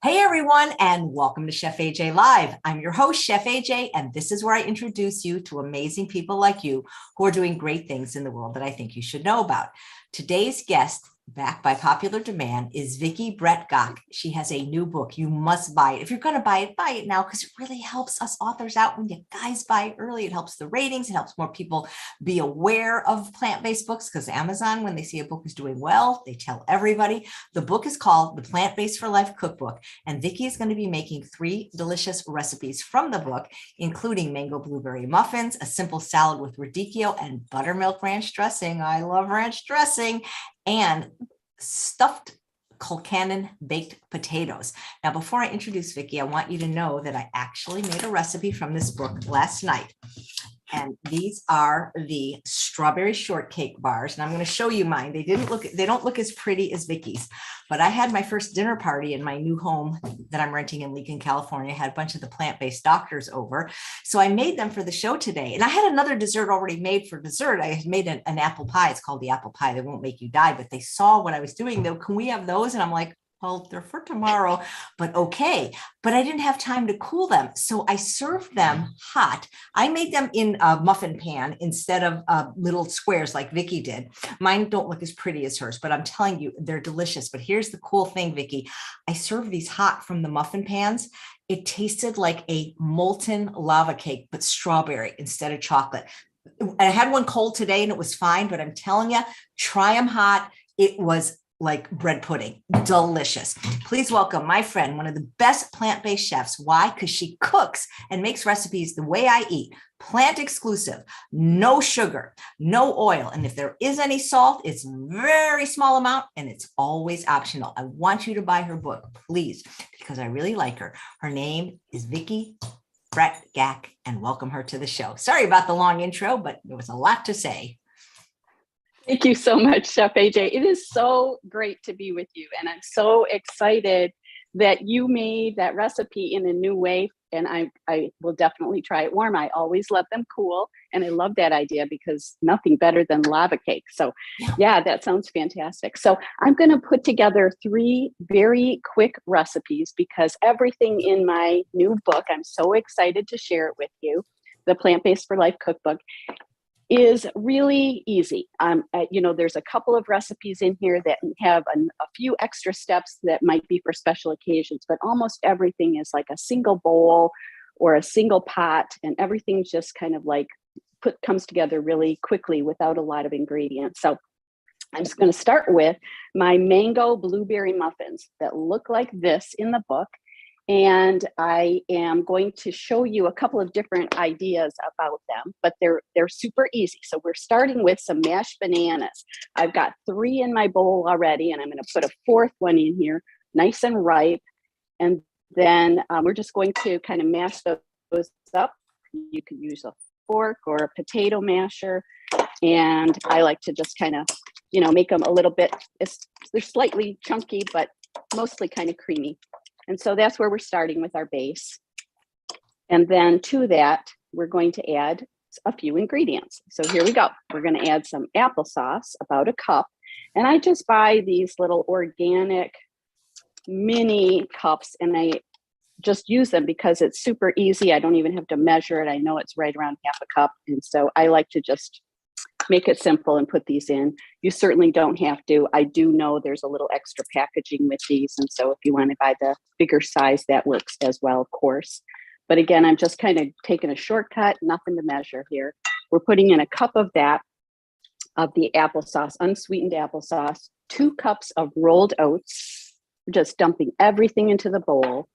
Hey everyone, and welcome to Chef AJ Live. I'm your host, Chef AJ, and this is where I introduce you to amazing people like you who are doing great things in the world that I think you should know about. Today's guest, back by popular demand, is Vicki Brett-Gach. She has a new book. You must buy it. If you're going to buy it now, because it really helps us authors out when you guys buy it early. It helps the ratings. It helps more people be aware of plant-based books, because Amazon, when they see a book is doing well, they tell everybody. The book is called The Plant-Based for Life Cookbook, and Vicki is going to be making 3 delicious recipes from the book, including mango blueberry muffins, a simple salad with radicchio and buttermilk ranch dressing. I love ranch dressing. And stuffed Colcannon baked potatoes. Now, before I introduce Vicki, I want you to know that I actually made a recipe from this book last night. And these are the strawberry shortcake bars. And I'm going to show you mine. They don't look as pretty as Vicki's, but I had my first dinner party in my new home that I'm renting in Lincoln, California. I had a bunch of the plant-based doctors over. So I made them for the show today. And I had another dessert already made for dessert. I had made an apple pie. It's called the apple pie. They won't make you die, but they saw what I was doing. Though, can we have those? And I'm like, well, they're for tomorrow, but okay. But I didn't have time to cool them. So I served them hot. I made them in a muffin pan instead of little squares like Vicki did. Mine don't look as pretty as hers, but I'm telling you, they're delicious. But here's the cool thing, Vicki. I served these hot from the muffin pans. It tasted like a molten lava cake, but strawberry instead of chocolate. I had one cold today and it was fine, but I'm telling you, try them hot. It was like bread pudding. Delicious. Please welcome my friend, one of the best plant-based chefs. Why? Because she cooks and makes recipes the way I eat. Plant exclusive, no sugar, no oil. And if there is any salt, it's very small amount and it's always optional. I want you to buy her book, please, because I really like her. Her name is Vicki Brett-Gach, and welcome her to the show. Sorry about the long intro, but there was a lot to say. Thank you so much, Chef AJ. It is so great to be with you. And I'm so excited that you made that recipe in a new way. And I will definitely try it warm. I always let them cool. And I love that idea because nothing better than lava cake. So yeah, that sounds fantastic. So I'm going to put together 3 very quick recipes because everything in my new book, I'm so excited to share it with you, the Plant-Based for Life Cookbook, is really easy. There's a couple of recipes in here that have a few extra steps that might be for special occasions, but almost everything is like a single bowl or a single pot, and everything's just kind of like comes together really quickly without a lot of ingredients. So I'm just going to start with my mango blueberry muffins that look like this in the book. And I am going to show you a couple of different ideas about them, but they're super easy. So we're starting with some mashed bananas. I've got 3 in my bowl already, and I'm going to put a 4th one in here, nice and ripe. And then we're just going to kind of mash those up. You could use a fork or a potato masher. And I like to just kind of, make them a little bit, they're slightly chunky, but mostly kind of creamy. And so that's where we're starting with our base. And then to that, we're going to add a few ingredients. So here we go. We're going to add some applesauce, about a cup. And I just buy these little organic mini cups, and I just use them because it's super easy. I don't even have to measure it. I know it's right around half a cup. And so I like to just make it simple and put these in. You certainly don't have to. I do know there's a little extra packaging with these. And so if you want to buy the bigger size, that works as well, of course. But again, I'm just kind of taking a shortcut, nothing to measure here. We're putting in a cup of that, of the applesauce, unsweetened applesauce, 2 cups of rolled oats. We're just dumping everything into the bowl.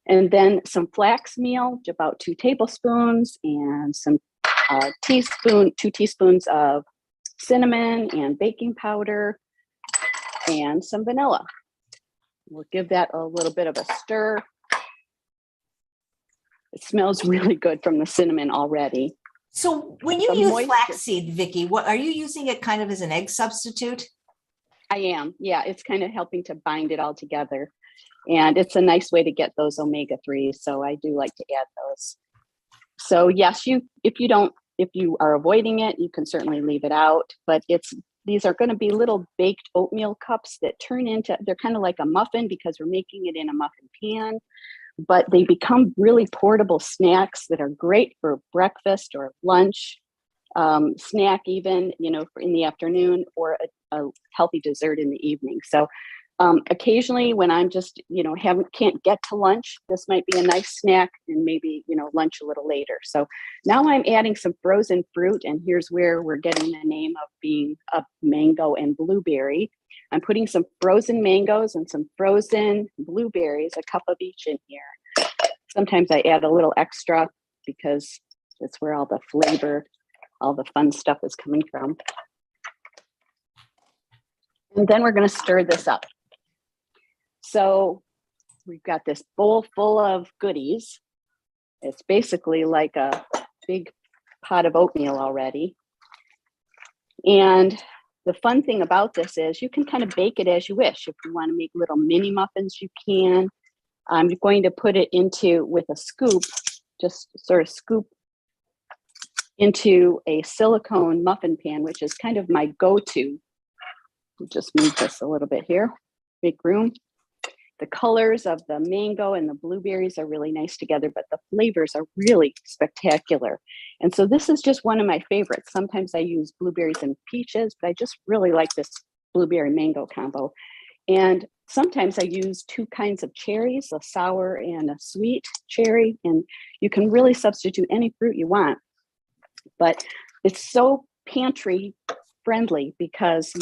And then some flax meal, about 2 tablespoons, and some 2 teaspoons of cinnamon and baking powder, and some vanilla. We'll give that a little bit of a stir. It smells really good from the cinnamon already. So when you use flaxseed, Vicki, what are you using it kind of as an egg substitute? I am. Yeah, it's kind of helping to bind it all together. And it's a nice way to get those omega-3s. So I do like to add those. So yes, if you are avoiding it, you can certainly leave it out, but it's these are going to be little baked oatmeal cups that turn into, they're kind of like a muffin because we're making it in a muffin pan, but they become really portable snacks that are great for breakfast or lunch, snack even, for in the afternoon, or a healthy dessert in the evening. So occasionally when I'm just, can't get to lunch, this might be a nice snack, and maybe, lunch a little later. So now I'm adding some frozen fruit, and here's where we're getting the name of being a mango and blueberry. I'm putting some frozen mangoes and some frozen blueberries, a cup of each in here. Sometimes I add a little extra because it's where all the flavor, all the fun stuff is coming from. And then we're going to stir this up. So we've got this bowl full of goodies. It's basically like a big pot of oatmeal already. And the fun thing about this is you can kind of bake it as you wish. If you want to make little mini muffins, you can. I'm going to put it with a scoop, just sort of scoop into a silicone muffin pan, which is kind of my go-to. Just move this a little bit here, make room. The colors of the mango and the blueberries are really nice together, but the flavors are really spectacular. And so this is just one of my favorites. Sometimes I use blueberries and peaches, but I just really like this blueberry mango combo. And sometimes I use two kinds of cherries, a sour and a sweet cherry, and you can really substitute any fruit you want. But it's so pantry friendly because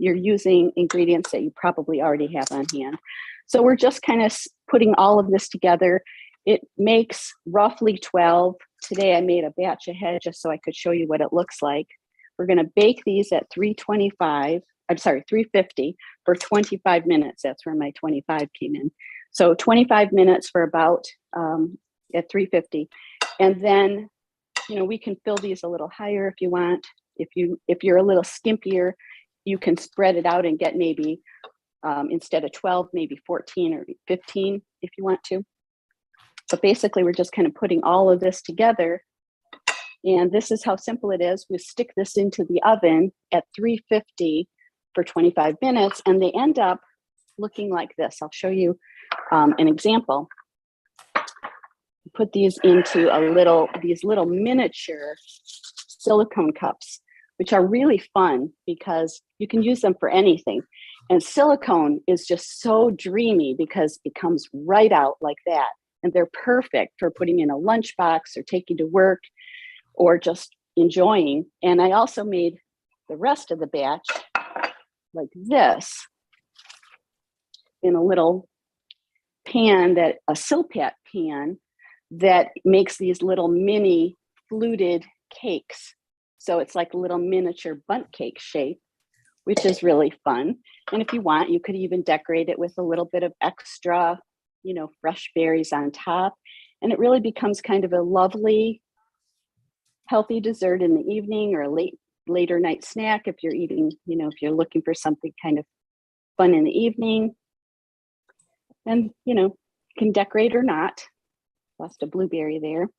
you're using ingredients that you probably already have on hand. So we're just kind of putting all of this together. It makes roughly 12. Today I made a batch ahead just so I could show you what it looks like. We're going to bake these at 350 for 25 minutes. That's where my 25 came in. So 25 minutes for about at 350. And then, we can fill these a little higher if you want. If you're a little skimpier, you can spread it out and get maybe instead of 12, maybe 14 or 15 if you want to. But basically, we're just kind of putting all of this together. And this is how simple it is. We stick this into the oven at 350 for 25 minutes, and they end up looking like this. I'll show you an example. Put these into these little miniature silicone cups, which are really fun because you can use them for anything. And silicone is just so dreamy because it comes right out like that. And they're perfect for putting in a lunchbox or taking to work or just enjoying. And I also made the rest of the batch like this in a little pan, a Silpat pan that makes these little mini fluted cakes. So it's like a little miniature bundt cake shape, which is really fun. And if you want, you could even decorate it with a little bit of extra, fresh berries on top. And it really becomes kind of a lovely, healthy dessert in the evening or a later night snack if you're eating, if you're looking for something kind of fun in the evening. And, you can decorate or not. Lost a blueberry there.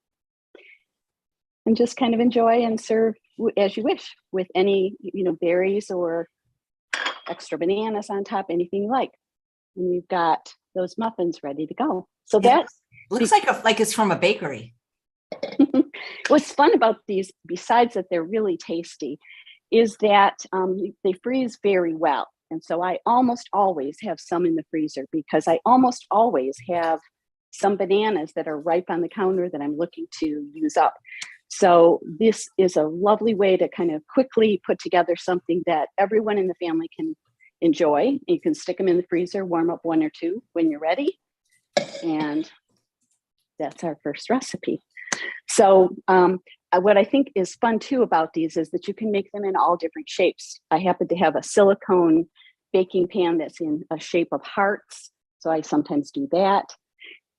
And just kind of enjoy and serve as you wish with any, berries or extra bananas on top, anything you like. And we've got those muffins ready to go. So that looks like it's from a bakery. What's fun about these, besides that they're really tasty, is that they freeze very well. And so I almost always have some in the freezer because I almost always have some bananas that are ripe on the counter that I'm looking to use up. So this is a lovely way to kind of quickly put together something that everyone in the family can enjoy. You can stick them in the freezer, warm up one or two when you're ready. And that's our first recipe. So what I think is fun too about these is that you can make them in all different shapes. I happen to have a silicone baking pan that's in a shape of hearts. So I sometimes do that.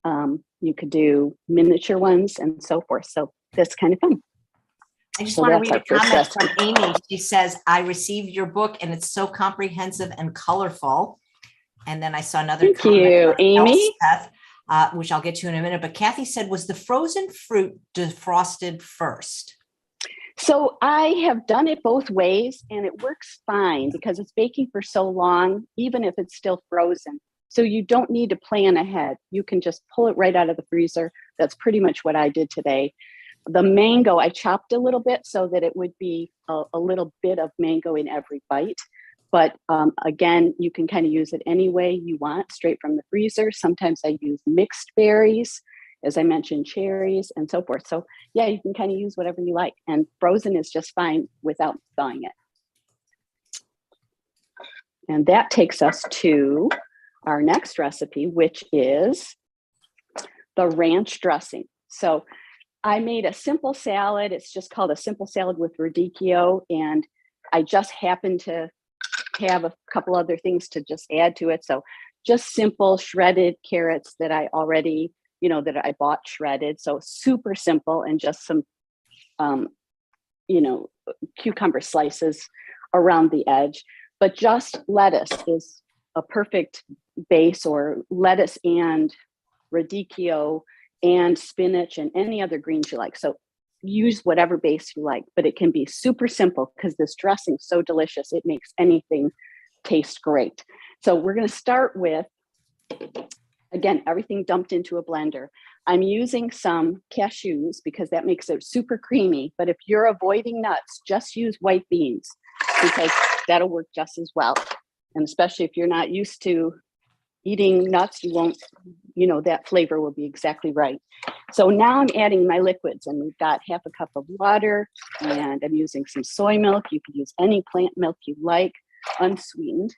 You could do miniature ones and so forth. So that's kind of fun. I just want to read a comment from Amy. She says, I received your book and it's so comprehensive and colorful. And then I saw another comment. Thank you, Amy. Elspeth, which I'll get to in a minute. But Kathy said, was the frozen fruit defrosted first? So I have done it both ways, and it works fine because it's baking for so long, even if it's still frozen. So you don't need to plan ahead. You can just pull it right out of the freezer. That's pretty much what I did today. The mango, I chopped a little bit so that it would be a little bit of mango in every bite. But again, you can kind of use it any way you want, straight from the freezer. Sometimes I use mixed berries, as I mentioned, cherries and so forth. So yeah, you can kind of use whatever you like. And frozen is just fine without thawing it. And that takes us to our next recipe, which is the ranch dressing. So I made a simple salad. It's just called a simple salad with radicchio. And I just happened to have a couple other things to just add to it. So just simple shredded carrots that I already, that I bought shredded. So super simple, and just some, cucumber slices around the edge. But just lettuce is a perfect base, or lettuce and radicchio and spinach and any other greens you like. So use whatever base you like, but it can be super simple because this dressing is so delicious. It makes anything taste great. So we're going to start with, again, everything dumped into a blender. I'm using some cashews because that makes it super creamy. But if you're avoiding nuts, just use white beans because that'll work just as well. And especially if you're not used to eating nuts, you won't, that flavor will be exactly right. So now I'm adding my liquids, and we've got half a cup of water, and I'm using some soy milk. You can use any plant milk you like, unsweetened,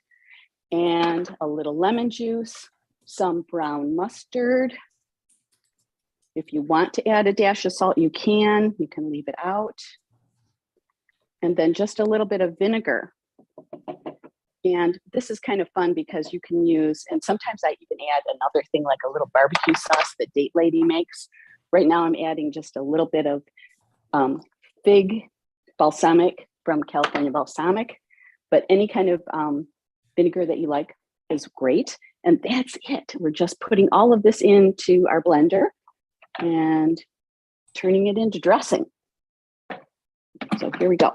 and a little lemon juice, some brown mustard. If you want to add a dash of salt, you can leave it out. And then just a little bit of vinegar. And this is kind of fun because you can use, and sometimes I even add another thing like a little barbecue sauce that Date Lady makes. Right now I'm adding just a little bit of fig balsamic from California Balsamic, but any kind of vinegar that you like is great. And that's it. We're just putting all of this into our blender and turning it into dressing. So here we go.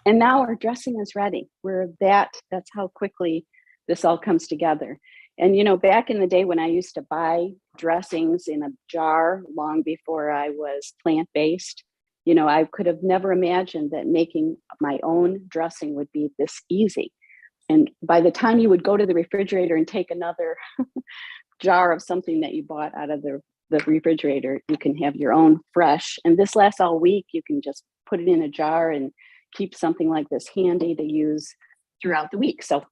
And now our dressing is ready. That's how quickly this all comes together. And, back in the day when I used to buy dressings in a jar long before I was plant-based, I could have never imagined that making my own dressing would be this easy. And by the time you would go to the refrigerator and take another jar of something that you bought out of the refrigerator, you can have your own fresh. And this lasts all week. You can just put it in a jar and keep something like this handy to use throughout the week. So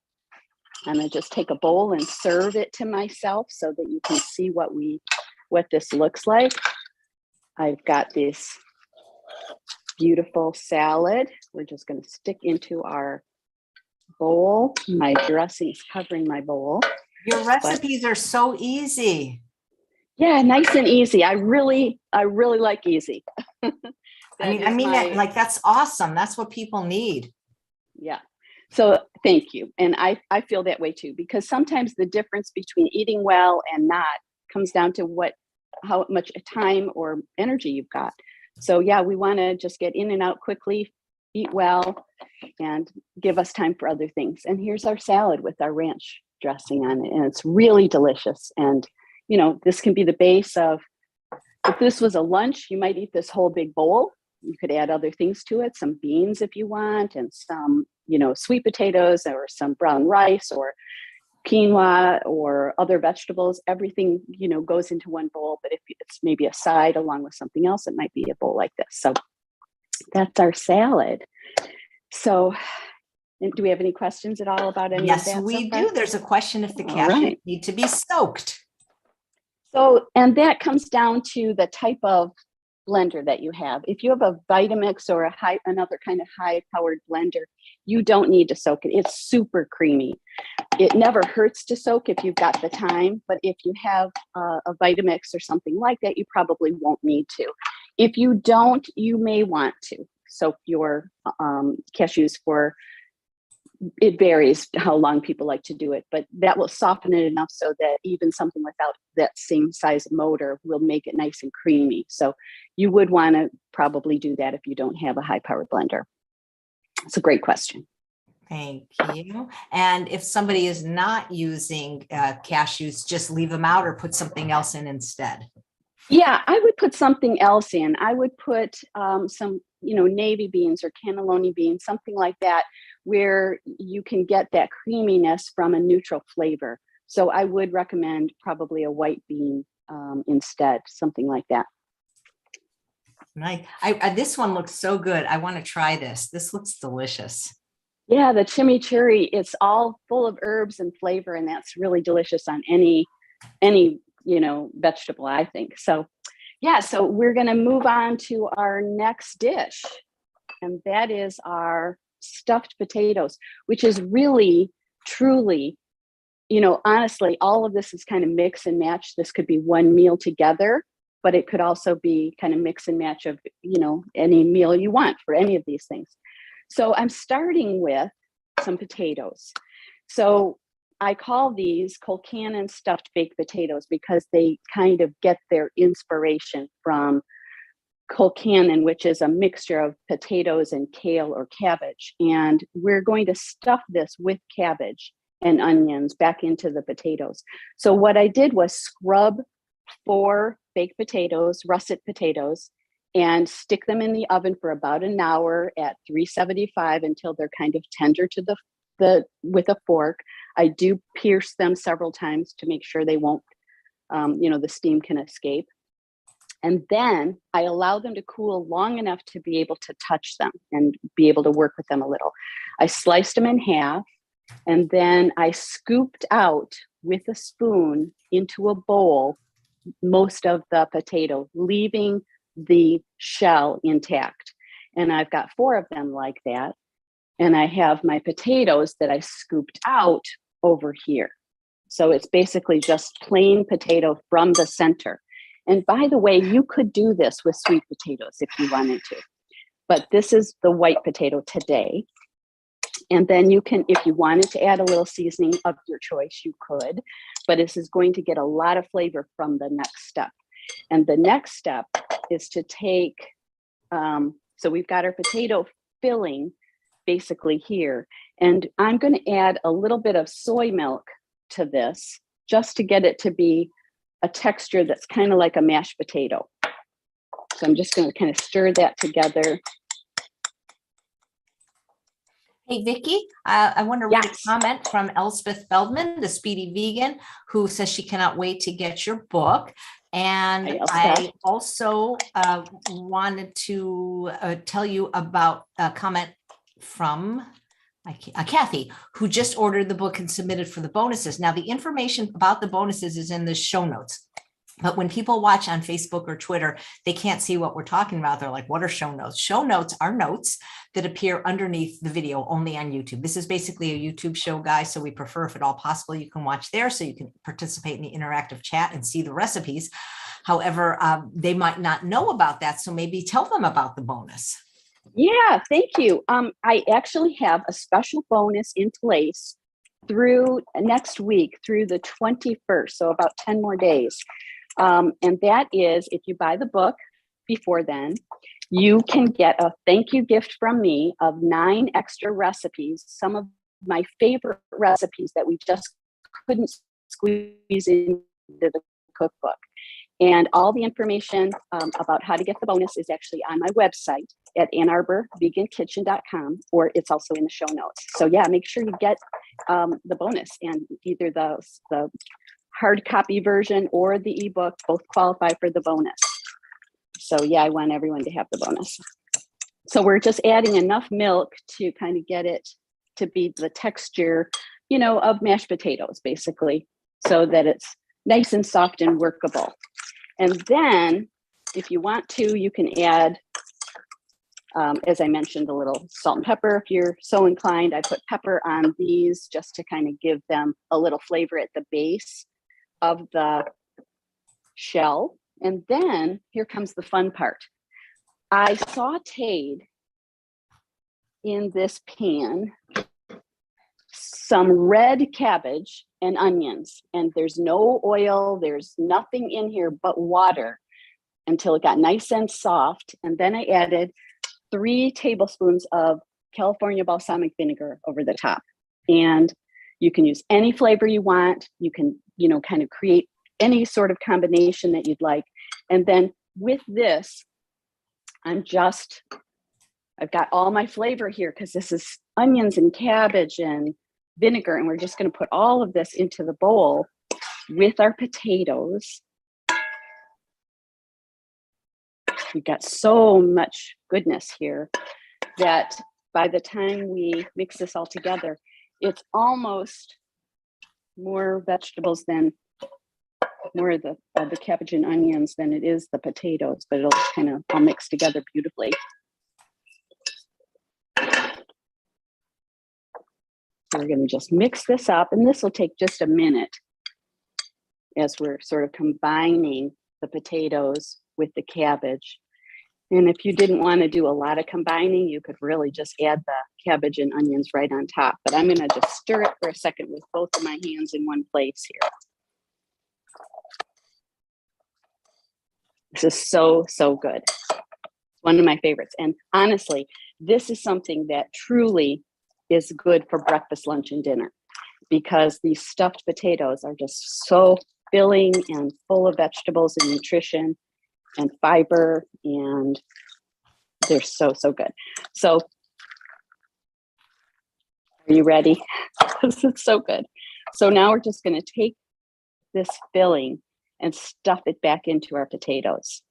I'm gonna just take a bowl and serve it to myself so that you can see what this looks like. I've got this beautiful salad. We're just gonna stick into our bowl. My dressing is covering my bowl. Your recipes are so easy. Yeah, nice and easy. I really like easy. That's awesome. That's what people need. Yeah. So thank you. And I feel that way too, because sometimes the difference between eating well and not comes down to how much time or energy you've got. So yeah, we want to just get in and out quickly, eat well, and give us time for other things. And here's our salad with our ranch dressing on it. And it's really delicious. And, this can be the base of, if this was a lunch, you might eat this whole big bowl. You could add other things to it, some beans if you want, and some, sweet potatoes, or some brown rice, or quinoa, or other vegetables. Everything, goes into one bowl. But if it's maybe a side along with something else, it might be a bowl like this. So that's our salad. So do we have any questions at all about any of that? Yes, we do. There's a question if the cashews need to be soaked. So, and that comes down to the type of blender that you have. If you have a Vitamix or another kind of high-powered blender, you don't need to soak it. It's super creamy. It never hurts to soak if you've got the time, but if you have a Vitamix or something like that, you probably won't need to. If you don't, you may want to soak your cashews for, it varies how long people like to do it, but that will soften it enough so that even something without that same size motor will make it nice and creamy. So you would want to probably do that if you don't have a high-powered blender. It's a great question. Thank you. And if somebody is not using cashews, just leave them out or put something else in instead. Yeah, I would put something else in. I would put some, navy beans or cannelloni beans, something like that, where you can get that creaminess from a neutral flavor. So I would recommend probably a white bean instead, something like that. Nice. This one looks so good. I want to try this. This looks delicious. Yeah, the chimichurri, it's all full of herbs and flavor, and that's really delicious on any vegetable, I think. So yeah, so we're going to move on to our next dish, and that is our stuffed potatoes, which is really, truly, honestly, all of this is kind of mix and match. This could be one meal together, but it could also be kind of mix and match of, any meal you want for any of these things. So I'm starting with some potatoes. So I call these Colcannon stuffed baked potatoes because they kind of get their inspiration from Colcannon, which is a mixture of potatoes and kale or cabbage. And we're going to stuff this with cabbage and onions back into the potatoes. So what I did was scrub 4 baked potatoes, russet potatoes, and stick them in the oven for about an hour at 375 until they're kind of tender to the with a fork. I do pierce them several times to make sure they won't, the steam can escape. And then I allow them to cool long enough to be able to touch them and be able to work with them a little. I sliced them in half, and then I scooped out with a spoon into a bowl most of the potato, leaving the shell intact. And I've got 4 of them like that. And I have my potatoes that I scooped out over here. So it's basically just plain potato from the center. And by the way, you could do this with sweet potatoes if you wanted to, but this is the white potato today. And then you can, if you wanted to add a little seasoning of your choice, you could, but this is going to get a lot of flavor from the next step. And the next step is to take, so we've got our potato filling basically here, and I'm going to add a little bit of soy milk to this just to get it to be a texture that's kind of like a mashed potato. So I'm just going to kind of stir that together. Hey, Vicki, I want to read Yes. a comment from Elspeth Feldman, the Speedy Vegan, who says she cannot wait to get your book. And I also wanted to tell you about a comment from Kathy, who just ordered the book and submitted for the bonuses. Now, the information about the bonuses is in the show notes. But when people watch on Facebook or Twitter, they can't see what we're talking about. They're like, what are show notes? Show notes are notes that appear underneath the video only on YouTube. This is basically a YouTube show, guys. So we prefer, if at all possible, you can watch there so you can participate in the interactive chat and see the recipes. However, they might not know about that. So maybe tell them about the bonus. Yeah, thank you. I actually have a special bonus in place through next week, through the 21st. So about 10 more days. And that is, if you buy the book before then, you can get a thank you gift from me of 9 extra recipes, some of my favorite recipes that we just couldn't squeeze into the cookbook. And all the information about how to get the bonus is actually on my website at AnnArborVeganKitchen.com, or it's also in the show notes. So yeah, make sure you get the bonus, and either the hard copy version or the ebook both qualify for the bonus. So yeah, I want everyone to have the bonus. So we're just adding enough milk to kind of get it to be the texture, of mashed potatoes, basically, so that it's nice and soft and workable. And then if you want to, you can add, as I mentioned, a little salt and pepper if you're so inclined. I put pepper on these just to kind of give them a little flavor at the base of the shell. And then here comes the fun part. I sauteed in this pan some red cabbage and onions, and there's no oil, there's nothing in here but water until it got nice and soft. And then I added 3 tablespoons of California balsamic vinegar over the top. And you can use any flavor you want. You can, kind of create any sort of combination that you'd like. And then with this, I've got all my flavor here because this is onions and cabbage and vinegar. And we're just going to put all of this into the bowl with our potatoes. We've got so much goodness here that by the time we mix this all together, it's almost more vegetables than more of the cabbage and onions than it is the potatoes, but it'll kind of all mix together beautifully. We're going to just mix this up, and this will take just a minute as we're sort of combining the potatoes with the cabbage. And if you didn't want to do a lot of combining, you could really just add the cabbage and onions right on top. But I'm going to just stir it for a second with both of my hands in one place here. This is so, so good. One of my favorites. And honestly, this is something that truly is good for breakfast, lunch, and dinner, because these stuffed potatoes are just so filling and full of vegetables and nutrition and fiber, and they're so, so good. So are you ready? This is so good. So now we're just going to take this filling and stuff it back into our potatoes.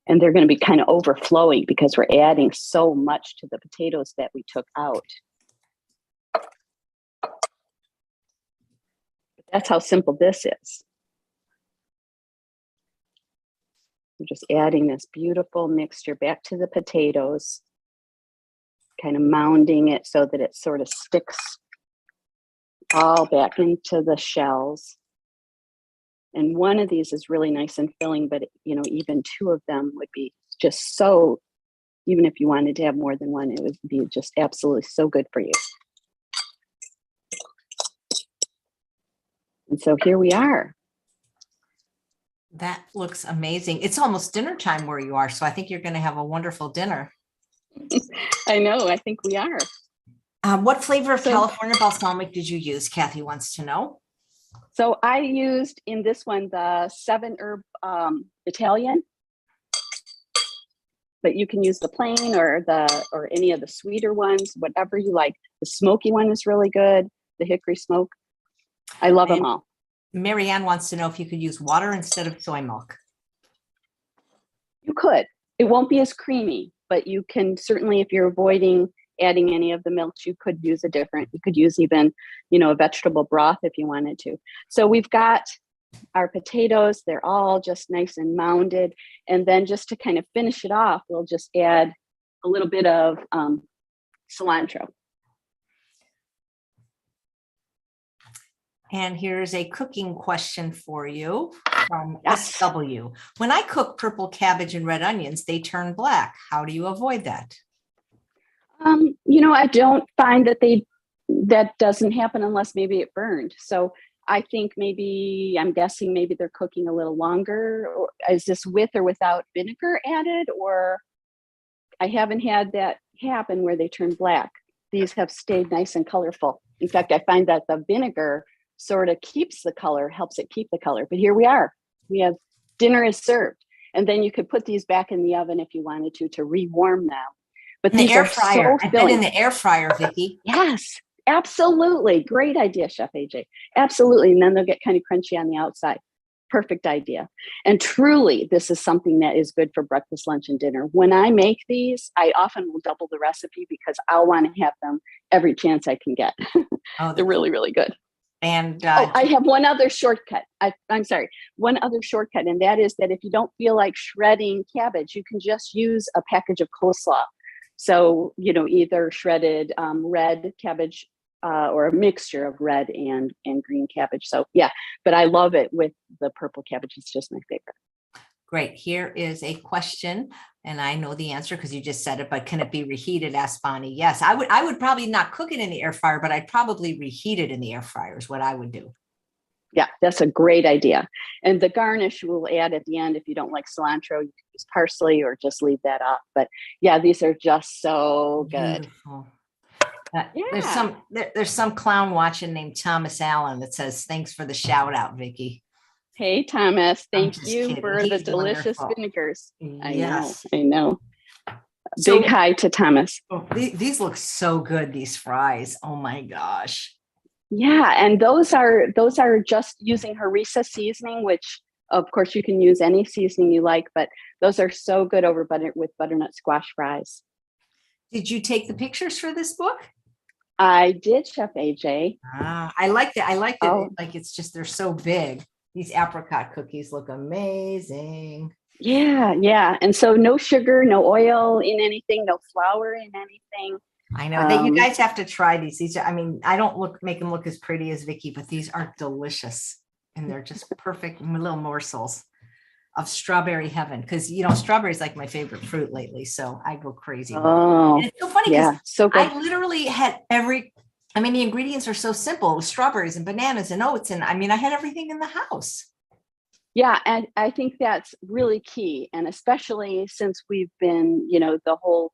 And they're going to be kind of overflowing because we're adding so much to the potatoes that we took out. That's how simple this is. We're just adding this beautiful mixture back to the potatoes, kind of mounding it so that it sort of sticks all back into the shells. And one of these is really nice and filling, but even 2 of them would be just so, even if you wanted to have more than one, it would be just absolutely so good for you. And so here we are. That looks amazing. It's almost dinner time where you are, so I think you're going to have a wonderful dinner. I know, I think we are. What flavor of California balsamic did you use? Kathy wants to know. So I used in this one the 7-herb Italian, but you can use the plain or any of the sweeter ones, whatever you like. The smoky one is really good. The hickory smoke. I love them all. Marianne wants to know if you could use water instead of soy milk. You could. It won't be as creamy, but you can certainly, if you're avoiding adding any of the milks, you could use a different. You could use even, a vegetable broth if you wanted to. So we've got our potatoes. They're all just nice and mounded. And then just to kind of finish it off, we'll just add a little bit of cilantro. And here's a cooking question for you from SW. When I cook purple cabbage and red onions, they turn black. How do you avoid that? I don't find that doesn't happen unless maybe it burned. So I think I'm guessing maybe they're cooking a little longer. Or is this with or without vinegar added? Or I haven't had that happen where they turn black. These have stayed nice and colorful. In fact, I find that the vinegar sort of keeps the color, helps it keep the color. But here we are. We have dinner is served. And then you could put these back in the oven if you wanted to rewarm them. But in the air fryer. So I bet in the air fryer, Vicki. Yes, absolutely. Great idea, Chef AJ. Absolutely. And then they'll get kind of crunchy on the outside. Perfect idea. And truly, this is something that is good for breakfast, lunch, and dinner. When I make these, I often will double the recipe because I'll want to have them every chance I can get. They're really, really good. And I have one other shortcut. I'm sorry, one other shortcut, and that is that if you don't feel like shredding cabbage, you can just use a package of coleslaw. So, either shredded red cabbage or a mixture of red and green cabbage. So yeah, but I love it with the purple cabbage. It's just my favorite. Great. Here is a question, and I know the answer because you just said it, but can it be reheated? Asked Bonnie. Yes, I would probably not cook it in the air fryer, but I'd probably reheat it in the air fryer is what I would do. Yeah, that's a great idea. And the garnish we'll add at the end. If you don't like cilantro, you can use parsley or just leave that up. But yeah, these are just so good. Beautiful. There's some clown watching named Thomas Allen that says, "Thanks for the shout out, Vicki." Hey, Thomas, thank you kidding. for the delicious wonderful. vinegars. Yes. I know. So, big hi to Thomas. These look so good, these fries. Oh my gosh. Yeah, and those are just using harissa seasoning, which of course you can use any seasoning you like, but those are so good over with butternut squash fries. Did you take the pictures for this book? I did, Chef AJ. I liked it. I liked it. Oh. Like it's just, they're so big. These apricot cookies look amazing. Yeah. And so no sugar, no oil in anything, no flour in anything. I know that you guys have to try these. These are, I mean, I don't make them look as pretty as Vicki, but these are delicious. And they're just perfect little morsels of strawberry heaven. Because, strawberry is like my favorite fruit lately. So I go crazy. Oh, and it's so funny because so I literally had the ingredients are so simple with strawberries and bananas and oats. And I had everything in the house. Yeah. And I think that's really key. And especially since we've been, the whole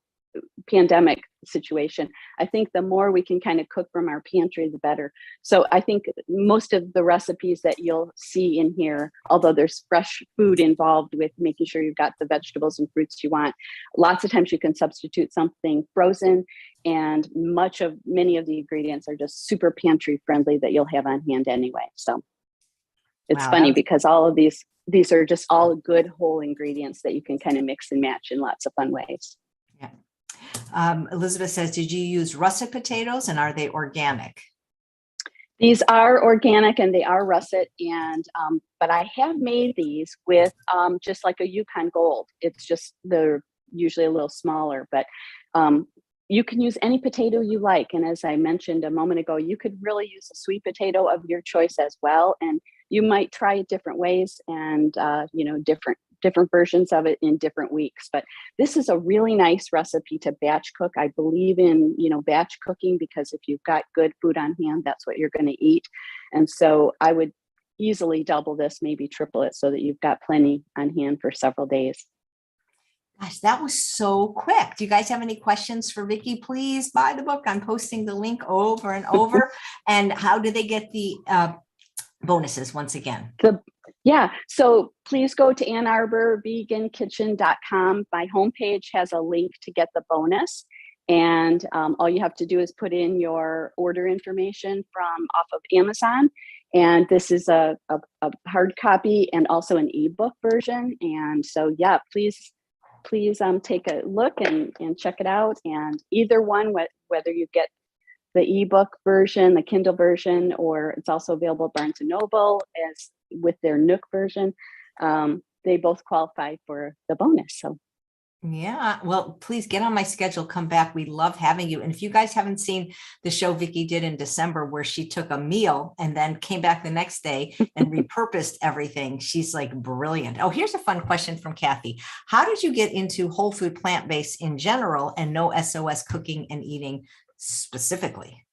pandemic situation, I think the more we can kind of cook from our pantry, the better. So I think most of the recipes that you'll see in here, although there's fresh food involved with making sure you've got the vegetables and fruits you want, lots of times you can substitute something frozen, and many of the ingredients are just super pantry friendly that you'll have on hand anyway. So it's funny because all of these are just all good whole ingredients that you can kind of mix and match in lots of fun ways. Yeah. Elizabeth says, did you use russet potatoes, and are they organic? These are organic and they are russet, and but I have made these with just like a Yukon Gold. It's just they're usually a little smaller, but you can use any potato you like. And as I mentioned a moment ago, you could really use a sweet potato of your choice as well. And you might try it different ways and different versions of it in different weeks. But this is a really nice recipe to batch cook. I believe in, batch cooking, because if you've got good food on hand, that's what you're going to eat. And so I would easily double this, maybe triple it, so that you've got plenty on hand for several days. Gosh, that was so quick. Do you guys have any questions for Vicki? Please buy the book. I'm posting the link over and over. And how do they get the bonuses once again? So please go to AnnArborVeganKitchen.com. My homepage has a link to get the bonus. And all you have to do is put in your order information from off of Amazon. And this is a hard copy and also an ebook version. And so, please take a look and check it out. And either one, whether you get the ebook version, the Kindle version, or it's also available at Barnes & Noble as with their Nook version, they both qualify for the bonus. So. Yeah, well, please get on my schedule, come back. We love having you. And if you guys haven't seen the show Vicki did in December, where she took a meal and then came back the next day and repurposed everything, she's like brilliant. Oh, here's a fun question from Kathy. How did you get into whole food plant-based in general and no SOS cooking and eating specifically?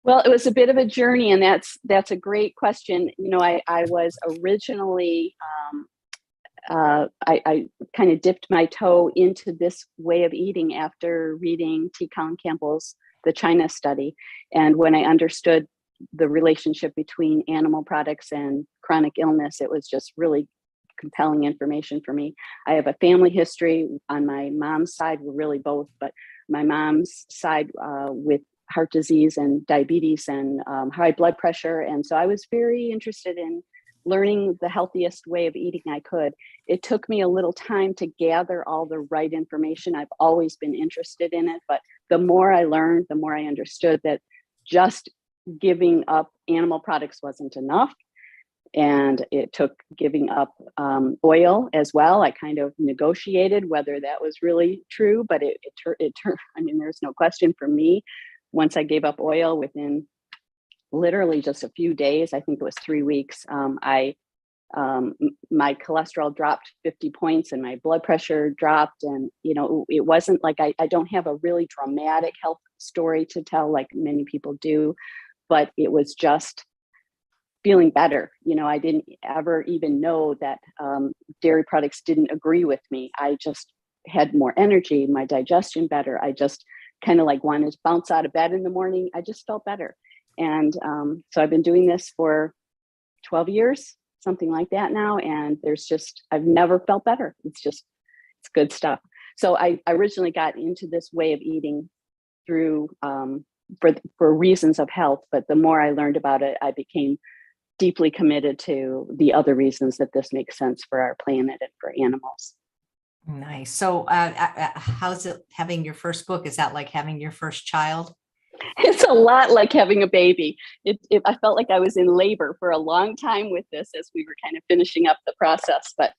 Well, it was a bit of a journey, and that's a great question. I was originally, I kind of dipped my toe into this way of eating after reading T. Colin Campbell's The China Study. And when I understood the relationship between animal products and chronic illness, it was just really compelling information for me. I have a family history on my mom's side. We're really both, but my mom's side with heart disease and diabetes and high blood pressure. And so I was very interested in learning the healthiest way of eating I could. It took me a little time to gather all the right information. I've always been interested in it, but the more I learned, the more I understood that just giving up animal products wasn't enough. And it took giving up oil as well. I kind of negotiated whether that was really true, but it turned, I mean, there's no question for me. Once I gave up oil, within literally just a few days, I think it was 3 weeks, my cholesterol dropped 50 points and my blood pressure dropped. And, you know, it wasn't like I don't have a really dramatic health story to tell like many people do, but it was just feeling better. You know, I didn't ever even know that dairy products didn't agree with me. I just had more energy, my digestion better. I just kind of like wanted to bounce out of bed in the morning. I just felt better. And so I've been doing this for 12 years, something like that now. And I've never felt better. It's good stuff. So I originally got into this way of eating through, for reasons of health, but the more I learned about it, I became deeply committed to the other reasons that this makes sense for our planet and for animals. Nice. So how's it having your first book? Is that like having your first child? It's a lot like having a baby. I felt like I was in labor for a long time with this as we were kind of finishing up the process, but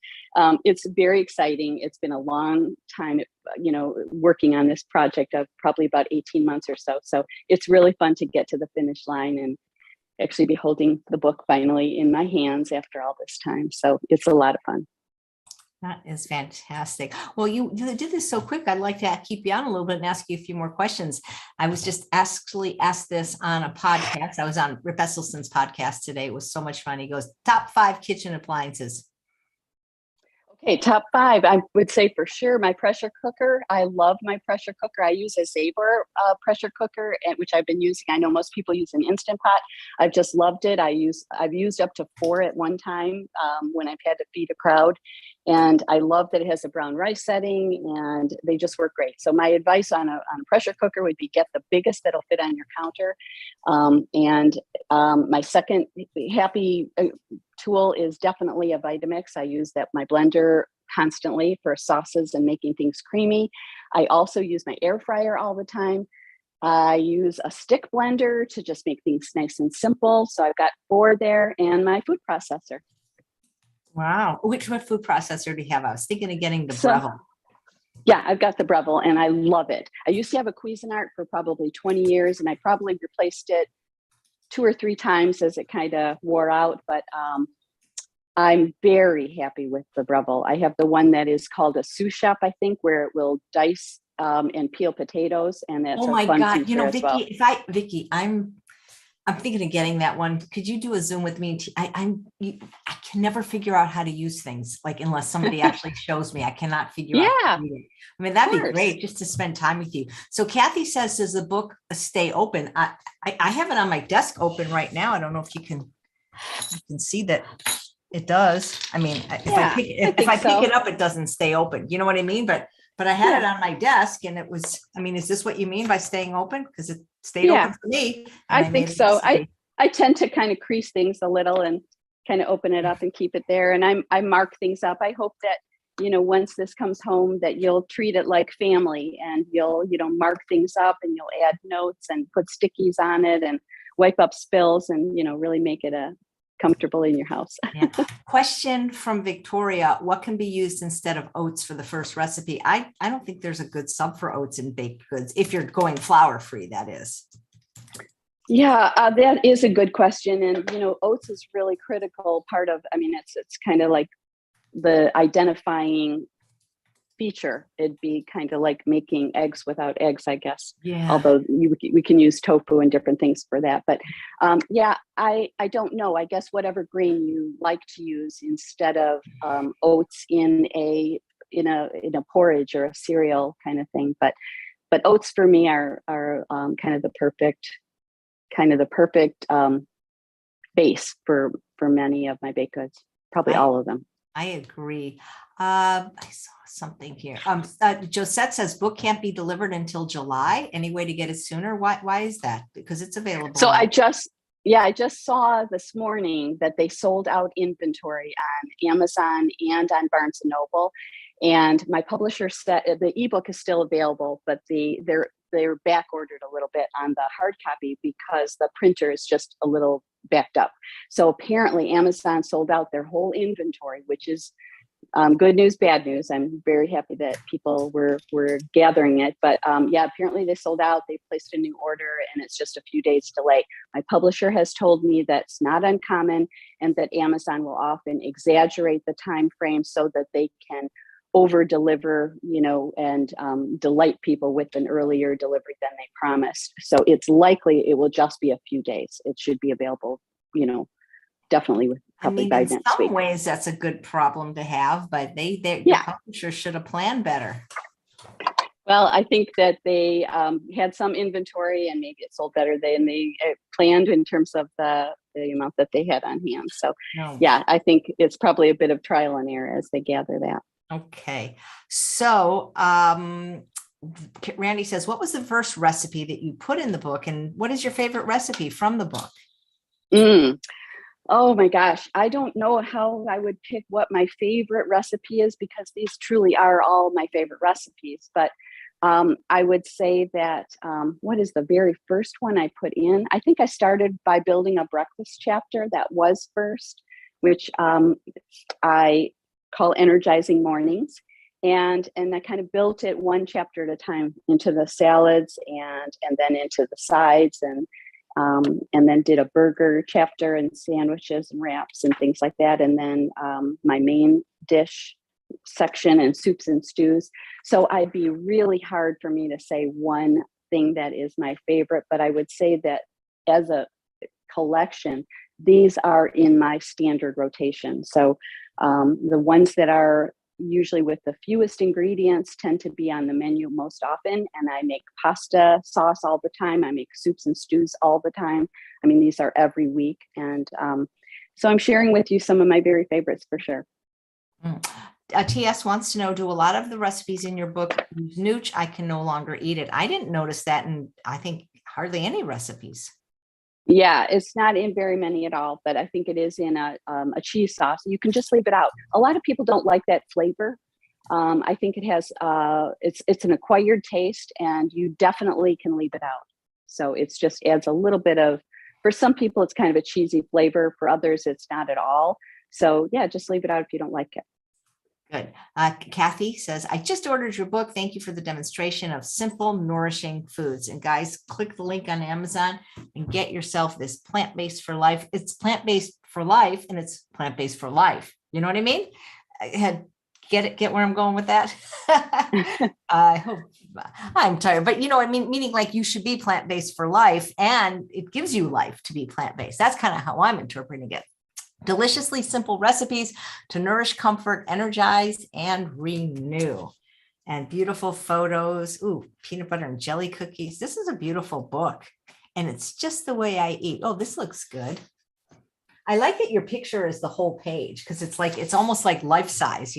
it's very exciting. It's been a long time, you know, working on this project of probably about 18 months or so. So it's really fun to get to the finish line and actually be holding the book finally in my hands after all this time. So it's a lot of fun. That is fantastic. Well, you did this so quick. I'd like to keep you on a little bit and ask you a few more questions. I was just actually asked this on a podcast. I was on Rip Esselson's podcast today. It was so much fun. He goes, top 5 kitchen appliances. Okay, top 5. I would say for sure my pressure cooker. I love my pressure cooker. I use a Sabre pressure cooker, which I've been using. I know most people use an Instant Pot. I've just loved it. I've used up to 4 at one time when I've had to feed a crowd. And I love that it has a brown rice setting and they just work great. So my advice on a pressure cooker would be get the biggest that'll fit on your counter. My second happy tool is definitely a Vitamix. I use my blender constantly for sauces and making things creamy. I also use my air fryer all the time. I use a stick blender to just make things nice and simple. So I've got 4 there, and my food processor. Wow. What food processor do you have? I was thinking of getting the Breville. Yeah, I've got the Breville and I love it. I used to have a Cuisinart for probably 20 years and I probably replaced it 2 or 3 times as it kind of wore out, but I'm very happy with the Breville. I have the one that is called a sous chef, I think, where it will dice and peel potatoes, and that's oh my fun God! You know, Vicki, well. Vicki, I'm thinking of getting that one. Could you do a Zoom with me? I can never figure out how to use things like unless somebody actually shows me. I cannot figure out how to do it. I mean, that'd be great just to spend time with you. So Kathy says, does the book stay open? I have it on my desk open right now. I don't know if you can see that it does. I mean, if I pick it up, it doesn't stay open. You know what I mean? But I had it on my desk and it was, I mean, is this what you mean by staying open? Because it stayed open for me. I think so. I tend to kind of crease things a little and kind of open it up and keep it there. And I mark things up. I hope that, you know, once this comes home, that you'll treat it like family and you'll, you know, mark things up and you'll add notes and put stickies on it and wipe up spills and, you know, really make it comfortable in your house. Yeah. Question from Victoria: what can be used instead of oats for the first recipe? I don't think there's a good sub for oats in baked goods if you're going flour free, that is. Yeah, that is a good question. And, you know, oats is really critical part of, I mean, it's kind of like the identifying feature. It'd be kind of like making eggs without eggs, I guess. Yeah. Although we can use tofu and different things for that. But yeah, I don't know. I guess whatever grain you like to use instead of oats in a porridge or a cereal kind of thing. But oats for me are kind of the perfect base for many of my baked goods. Probably all of them. I agree. I saw something here. Josette says book can't be delivered until July. Any way to get it sooner? Why is that? Because it's available. So I just saw this morning that they sold out inventory on Amazon and on Barnes and Noble. And my publisher said the ebook is still available, but they're back ordered a little bit on the hard copy because the printer is just a little backed up. So apparently Amazon sold out their whole inventory, which is good news, bad news. I'm very happy that people were gathering it, but yeah, apparently they sold out. They placed a new order, and it's just a few days delay. My publisher has told me that's not uncommon, and that Amazon will often exaggerate the time frame so that they can over deliver, and delight people with an earlier delivery than they promised. So it's likely it will just be a few days. It should be available, definitely probably by next week. In some ways, that's a good problem to have, but your publisher should have planned better. Well, I think that they had some inventory, and maybe it sold better than they planned in terms of the amount that they had on hand. So, yeah, I think it's probably a bit of trial and error as they gather that. Okay. So, Randy says, what was the first recipe that you put in the book, and what is your favorite recipe from the book? Oh my gosh, I don't know how I would pick what my favorite recipe is, because these truly are all my favorite recipes. But I would say that, what is the very first one I put in? I think I started by building a breakfast chapter. That was first, which I call Energizing Mornings. And I kind of built it one chapter at a time into the salads and then into the sides, and then did a burger chapter and sandwiches and wraps and things like that. And then my main dish section and soups and stews. So I'd be really hard for me to say one thing that is my favorite, but I would say that as a collection, these are in my standard rotation. So the ones that are usually with the fewest ingredients tend to be on the menu most often. And I make pasta sauce all the time. I make soups and stews all the time. I mean, these are every week. And so I'm sharing with you some of my very favorites for sure. TS wants to know, do a lot of the recipes in your book use nooch? I can no longer eat it. I didn't notice that, and I think hardly any recipes. Yeah, it's not in very many at all, but I think it is in a cheese sauce. You can just leave it out. A lot of people don't like that flavor. I think it has, it's an acquired taste, and you definitely can leave it out. So it's just adds a little bit of, for some people, it's kind of a cheesy flavor. For others, it's not at all. So yeah, just leave it out if you don't like it. Good. Kathy says, I just ordered your book. Thank you for the demonstration of simple, nourishing foods. And guys, click the link on Amazon and get yourself this Plant-Based for Life. It's plant-based for life, and it's plant-based for life. You know what I mean? Get where I'm going with that? I hope. I'm tired, but meaning like you should be plant-based for life, and it gives you life to be plant-based. That's kind of how I'm interpreting it. Deliciously simple recipes to nourish, comfort, energize, and renew. And beautiful photos. Ooh, peanut butter and jelly cookies. This is a beautiful book. And it's just the way I eat. Oh, this looks good. I like that your picture is the whole page, because it's almost like life size,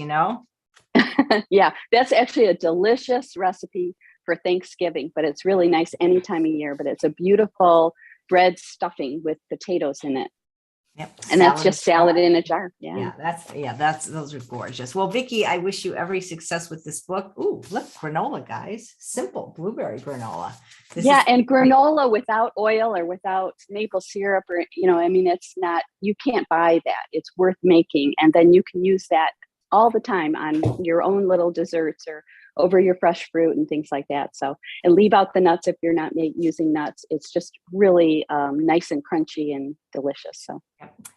Yeah, that's actually a delicious recipe for Thanksgiving, but it's really nice any time of year. But it's a beautiful bread stuffing with potatoes in it. Yep. And that's just salad in a jar. Yeah. Those are gorgeous. Well, Vicki, I wish you every success with this book. Ooh, look, granola, guys. Simple blueberry granola. And granola without oil or without maple syrup, or, it's not, you can't buy that. It's worth making. And then you can use that all the time on your own little desserts or over your fresh fruit and things like that. So, and leave out the nuts if you're not using nuts. It's just really nice and crunchy and delicious. So.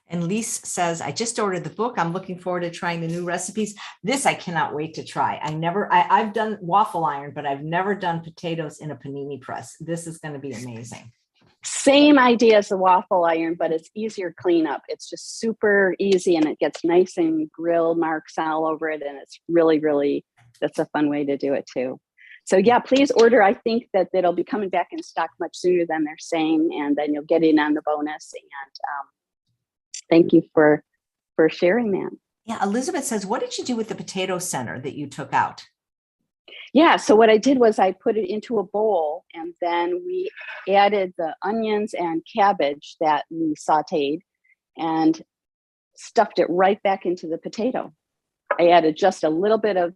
And Lise says, I just ordered the book. I'm looking forward to trying the new recipes. This I cannot wait to try. I've done waffle iron, but I've never done potatoes in a panini press. This is going to be amazing. Same idea as the waffle iron, but it's easier cleanup. It's just super easy, and it gets nice and grill marks all over it. And it's really, really, that's a fun way to do it too. So yeah, please order. I think that it'll be coming back in stock much sooner than they're saying, and then you'll get in on the bonus. And thank you for sharing that. Yeah, Elizabeth says, what did you do with the potato center that you took out? Yeah, so what I did was I put it into a bowl, and then we added the onions and cabbage that we sauteed and stuffed it right back into the potato. I added just a little bit of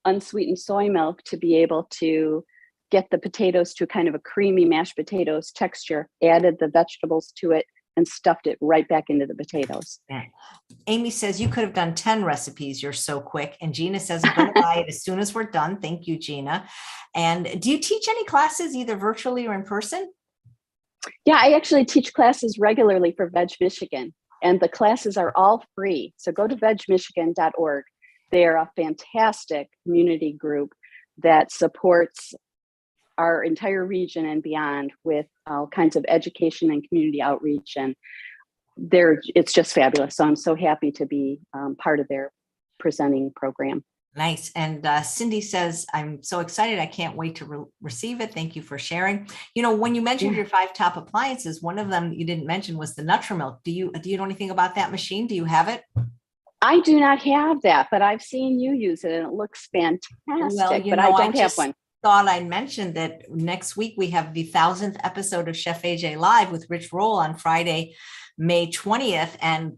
unsweetened soy milk to be able to get the potatoes to kind of a creamy mashed potatoes texture, added the vegetables to it, and stuffed it right back into the potatoes. Yeah. Amy says you could have done 10 recipes. You're so quick. And Gina says I'm going to buy it as soon as we're done. Thank you, Gina. And do you teach any classes either virtually or in person? Yeah, I actually teach classes regularly for Veg Michigan, and the classes are all free. So go to vegmichigan.org. They are a fantastic community group that supports our entire region and beyond with all kinds of education and community outreach. And it's just fabulous. So I'm so happy to be part of their presenting program. Nice. And Cindy says, I'm so excited. I can't wait to receive it. Thank you for sharing. You know, when you mentioned your 5 top appliances, one of them you didn't mention was the Buttermilk. Do you know anything about that machine? Do you have it? I do not have that, but I've seen you use it and it looks fantastic. Well, I don't have one. Thought I'd mention that next week we have the 1000th episode of Chef AJ Live with Rich Roll on Friday, May 20th. And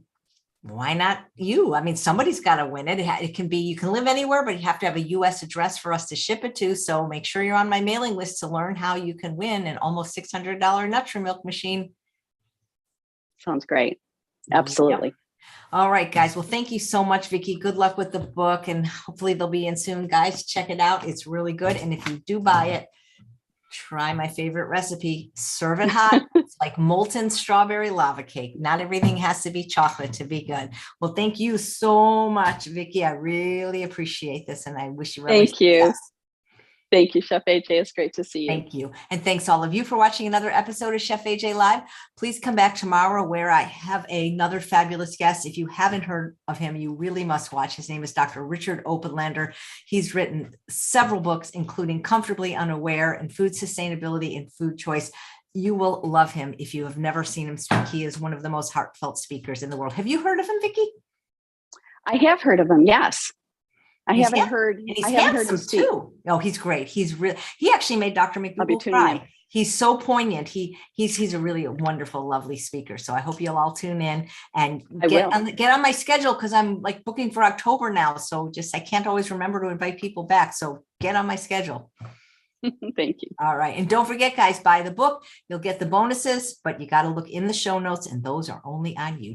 why not you? I mean, somebody's got to win it. It can be, you can live anywhere, but you have to have a US address for us to ship it to. So make sure you're on my mailing list to learn how you can win an almost $600 Buttermilk machine. Sounds great. Absolutely. Yep. All right, guys. Well, thank you so much, Vicki. Good luck with the book, and hopefully they'll be in soon. Guys, check it out. It's really good. And if you do buy it, try my favorite recipe. Serve it hot. It's like molten strawberry lava cake. Not everything has to be chocolate to be good. Well, thank you so much, Vicki. I really appreciate this, and I wish you every success. You. Thank you, Chef AJ. It's great to see you. Thank you. And thanks all of you for watching another episode of Chef AJ Live. Please come back tomorrow where I have another fabulous guest. If you haven't heard of him, you really must watch. His name is Dr. Richard Oppenlander. He's written several books, including Comfortably Unaware and Food Sustainability and Food Choice. You will love him if you have never seen him speak. He is one of the most heartfelt speakers in the world. Have you heard of him, Vicki? I have heard of him, yes. I haven't heard him speak. Too. Oh, he's great. He actually made Dr. McDougall cry. He's so poignant. He's a really wonderful, lovely speaker. So I hope you'll all tune in and get on my schedule, because I'm like booking for October now. So I can't always remember to invite people back. So get on my schedule. Thank you. All right. And don't forget, guys, buy the book. You'll get the bonuses, but you got to look in the show notes, and those are only on YouTube.